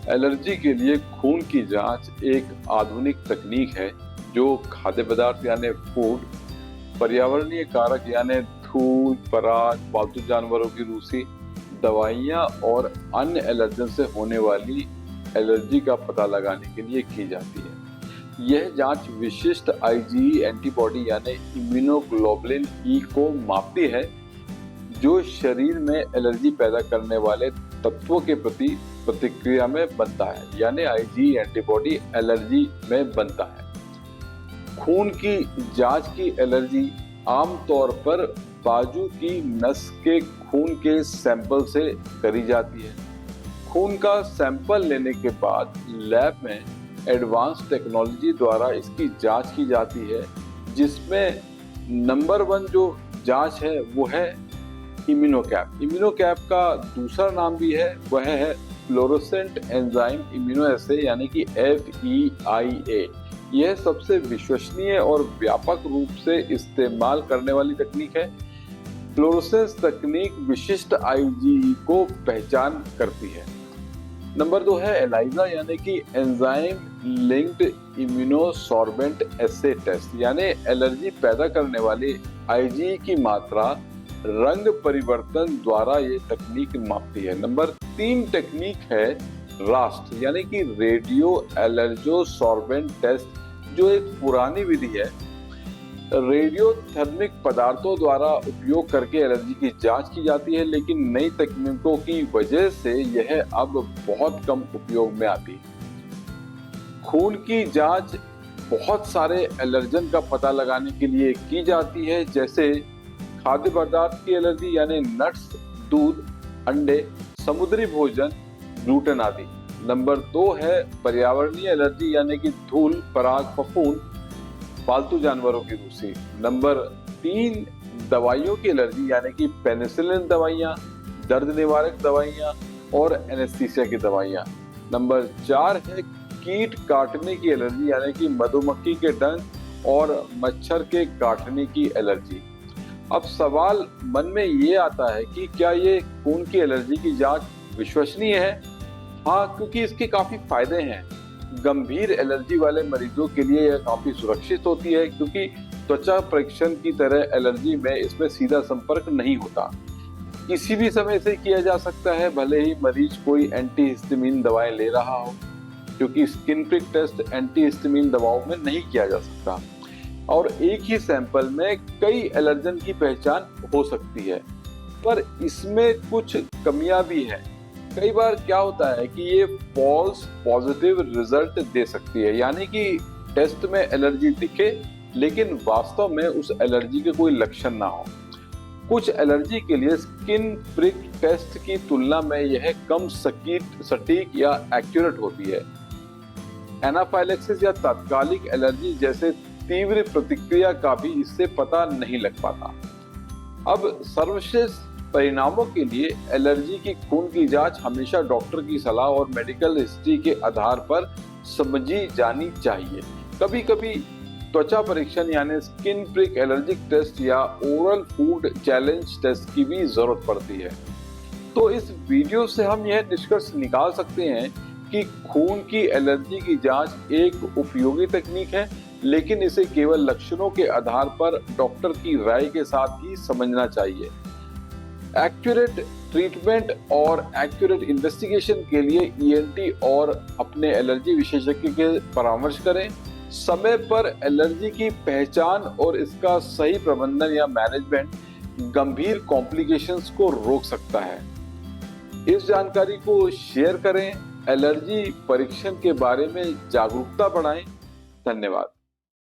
Allergy के लिए खून की जांच एक आधुनिक तकनीक है जो खाद्य पदार्थ यानी फूड, पर्यावरणीय कारक यानी धूल, पराग, पालतू जानवरों की रूसी, दवाइयां और अन्य एलर्जन से होने वाली एलर्जी का पता लगाने के लिए की जाती है। यह जांच विशिष्ट आईजीई एंटीबॉडी यानी इम्यूनोग्लोबुलिन ई को मापती है जो शरीर में एलर्जी पैदा करने वाले तत्वों के प्रति प्रतिक्रिया में बनता है, यानी आईजीई एंटीबॉडी एलर्जी में बनता है। खून की जांच की एलर्जी आमतौर पर बाजू की नस के खून के सैंपल से करी जाती है। खून का सैंपल लेने के बाद लैब में एडवांस टेक्नोलॉजी द्वारा इसकी जांच की जाती है, जिसमें नंबर 1 जो जांच है वो है इम्यूनोकैप। इम्यूनोकैप का दूसरा नाम भी है, वह है फ्लोरोसेंट एंजाइम इम्यूनोएसे यानी कि FEIA। यह सबसे विश्वसनीय और व्यापक रूप से इस्तेमाल करने वाली तकनीक है। फ्लोरोसेंस तकनीक विशिष्ट आईजीई को पहचान करती है। नंबर 2 है एलाइजा यानी कि एंजाइम लिंक्ड इम्यूनोसॉर्बेंट एसे टेस्ट, यानी एलर्जी पैदा करने वाली आईजीई की मात्रा रंग परिवर्तन द्वारा ये तकनीक मापती है। नंबर 3 टेक्निक है रास्ट यानी कि रेडियो एलर्जोसॉर्बेंट टेस्ट, जो एक पुरानी विधि है। रेडियो थर्मिक पदार्थों द्वारा उपयोग करके एलर्जी की जांच की जाती है, लेकिन नई तकनीकों की वजह से यह अब बहुत कम उपयोग में आती है। खून की जांच बहुत सारे एलर्जन का पता लगाने के लिए की जाती है, जैसे खाद्य पदार्थ की एलर्जी यानी नट्स, दूध, अंडे, समुद्री भोजन, ग्लूटेन आदि। नंबर 2 है पर्यावरणीय एलर्जी यानी कि धूल, पराग, फफूंद, पालतू जानवरों की रूसी। नंबर 3 दवाइयों की एलर्जी यानी कि पेनिसिलिन दवाइयाँ, दर्द निवारक दवाइयाँ और एनेस्थीसिया की दवाइयाँ। नंबर 4 है कीट काटने की एलर्जी यानी कि मधुमक्खी के डंक और मच्छर के काटने की एलर्जी। अब सवाल मन में ये आता है कि क्या ये खून की एलर्जी की जांच विश्वसनीय है? हाँ, क्योंकि इसके काफी फायदे हैं। गंभीर एलर्जी वाले मरीजों के लिए यह काफी सुरक्षित होती है, क्योंकि त्वचा परीक्षण की तरह एलर्जी में इसमें सीधा संपर्क नहीं होता। किसी भी समय से किया जा सकता है, भले ही मरीज कोई एंटीहिस्टामिन दवाएं ले रहा हो, क्योंकि स्किन प्रिक टेस्ट एंटीहिस्टामिन दवाओं में नहीं किया जा सकता। और एक ही सैंपल में कई एलर्जन की पहचान हो सकती है, पर इसमें कुछ कमियां भी हैं। कई बार क्या होता है कि ये फॉल्स पॉजिटिव रिजल्ट दे सकती है, यानी कि टेस्ट में एलर्जी दिखे लेकिन वास्तव में उस एलर्जी के कोई लक्षण ना हो। कुछ एलर्जी के लिए स्किन प्रिक टेस्ट की तुलना में यह कम सटीक या एक्यूरेट होती है। एनाफाइलेक्सिस या तात्कालिक एलर्जी जैसे तीव्र प्रतिक्रिया का भी इससे पता नहीं लग पाता। अब सर्वश्रेष्ठ परिणामों के लिए एलर्जी की खून की जांच हमेशा डॉक्टर की सलाह और मेडिकल हिस्ट्री के आधार पर समझी जानी चाहिए। कभी कभी त्वचा परीक्षण यानी स्किन प्रिक एलर्जिक टेस्ट या ओरल फूड चैलेंज टेस्ट की भी जरूरत पड़ती है। तो इस वीडियो से हम यह निष्कर्ष निकाल सकते हैं कि खून की एलर्जी की जांच एक उपयोगी तकनीक है, लेकिन इसे केवल लक्षणों के आधार पर डॉक्टर की राय के साथ ही समझना चाहिए। एक्यूरेट ट्रीटमेंट और एक्यूरेट इन्वेस्टिगेशन के लिए ईएनटी और अपने एलर्जी विशेषज्ञ के परामर्श करें। समय पर एलर्जी की पहचान और इसका सही प्रबंधन या मैनेजमेंट गंभीर कॉम्प्लिकेशंस को रोक सकता है। इस जानकारी को शेयर करें, एलर्जी परीक्षण के बारे में जागरूकता बढ़ाएं। धन्यवाद।